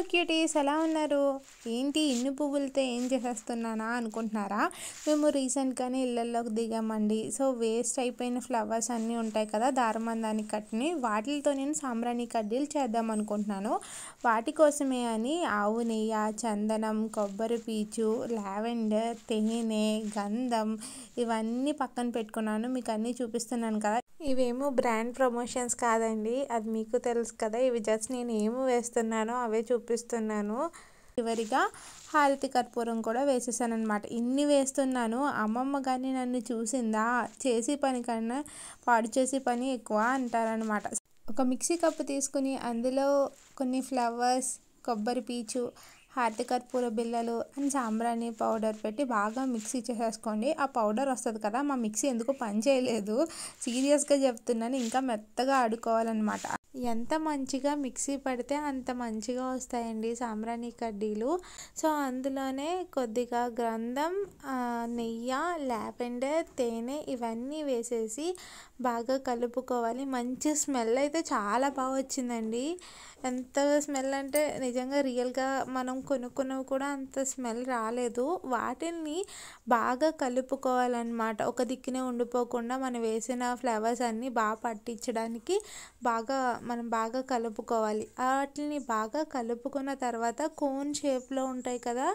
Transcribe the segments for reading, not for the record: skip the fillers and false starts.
Hello cuties, ఎలా ఉన్నారు? ఏంటి ఇన్ని పువ్వులతో ఏం చేసేస్తున్నానా అనుకుంటున్నారా? మేము రీసెంట్గానే ఇళ్ళల్లోకి దిగామండి. సో వేస్ట్ అయిపోయిన ఫ్లవర్స్ అన్నీ ఉంటాయి కదా, దారమందానికి కట్టిని, వాటితో నేను సాంబ్రాణి కడ్డీలు చేద్దాం అనుకుంటున్నాను. వాటి కోసమే అని ఆవు నెయ్యి, చందనం, కొబ్బరి పీచు, లావెండర్, తేనె, గంధం ఇవన్నీ పక్కన పెట్టుకున్నాను. మీకు అన్నీ చూపిస్తున్నాను కదా. ఇవేమో బ్రాండ్ ప్రమోషన్స్ కాదండి, అది మీకు తెలుసు కదా. ఇవి జస్ట్ నేను ఏమి వేస్తున్నానో అవే చూపిస్తున్నాను. చివరిగా హారతి కర్పూరం కూడా వేసేసాను అనమాట. ఇన్ని వేస్తున్నాను. అమ్మమ్మ కానీ నన్ను చూసిందా, చేసే పని కన్నా పాడు చేసే పని ఎక్కువ అంటారనమాట. ఒక మిక్సీ కప్పు తీసుకుని అందులో కొన్ని ఫ్లవర్స్, కొబ్బరి పీచు, హారతి కర్పూర బిళ్ళలు అండ్ సాంబ్రాణి పౌడర్ పెట్టి బాగా మిక్సీ చేసేసుకోండి. ఆ పౌడర్ వస్తుంది కదా, మా మిక్సీ ఎందుకు పని చేయలేదు, సీరియస్గా చెప్తున్నాను. ఇంకా మెత్తగా ఆడుకోవాలన్నమాట. ఎంత మంచిగా మిక్సీ పడితే అంత మంచిగా వస్తాయండి సాంబ్రాణి కడ్డీలు. సో అందులోనే కొద్దిగా గంధం, నెయ్యి, లావెండర్, తేనె ఇవన్నీ వేసేసి బాగా కలుపుకోవాలి. మంచి స్మెల్ అయితే చాలా బాగా వచ్చిందండి. ఎంత స్మెల్ అంటే నిజంగా రియల్గా మనం కొనుక్కున్నవి కూడా అంత స్మెల్ రాలేదు. వాటిని బాగా కలుపుకోవాలన్నమాట. ఒక దిక్కునే ఉండిపోకుండా మనం వేసిన ఫ్లవర్స్ అన్నీ బాగా పట్టించడానికి మనం బాగా కలుపుకోవాలి. వాటిని బాగా కలుపుకున్న తర్వాత కోన్ షేప్లో ఉంటాయి కదా,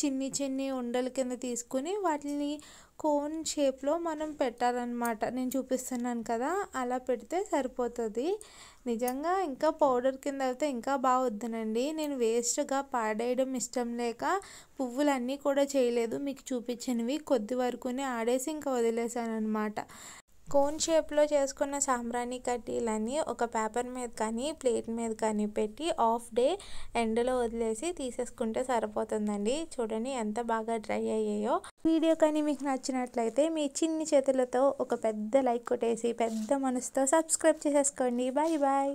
చిన్ని చిన్ని ఉండల కింద తీసుకుని వాటిని కోన్ షేప్లో మనం పెట్టాలన్నమాట. నేను చూపిస్తున్నాను కదా, అలా పెడితే సరిపోతుంది. నిజంగా ఇంకా పౌడర్ కింద అయితే ఇంకా బాగా వద్దునండి. నేను వేస్ట్గా పాడేయడం ఇష్టం లేక పువ్వులన్నీ కూడా చేయలేదు. మీకు చూపించినవి కొద్ది వరకునే ఆడేసి ఇంకా వదిలేసాను అనమాట. కోన్ షేప్లో చేసుకున్న సాంబ్రాణి కడ్డీలన్నీ ఒక పేపర్ మీద కానీ ప్లేట్ మీద కానీ పెట్టి హాఫ్ డే ఎండలో వదిలేసి తీసేసుకుంటే సరిపోతుందండి. చూడండి ఎంత బాగా డ్రై అయ్యాయో. వీడియో కానీ మీకు నచ్చినట్లయితే మీ చిన్ని చేతులతో ఒక పెద్ద లైక్ కొట్టేసి పెద్ద మనసుతో సబ్స్క్రైబ్ చేసేసుకోండి. Bye bye.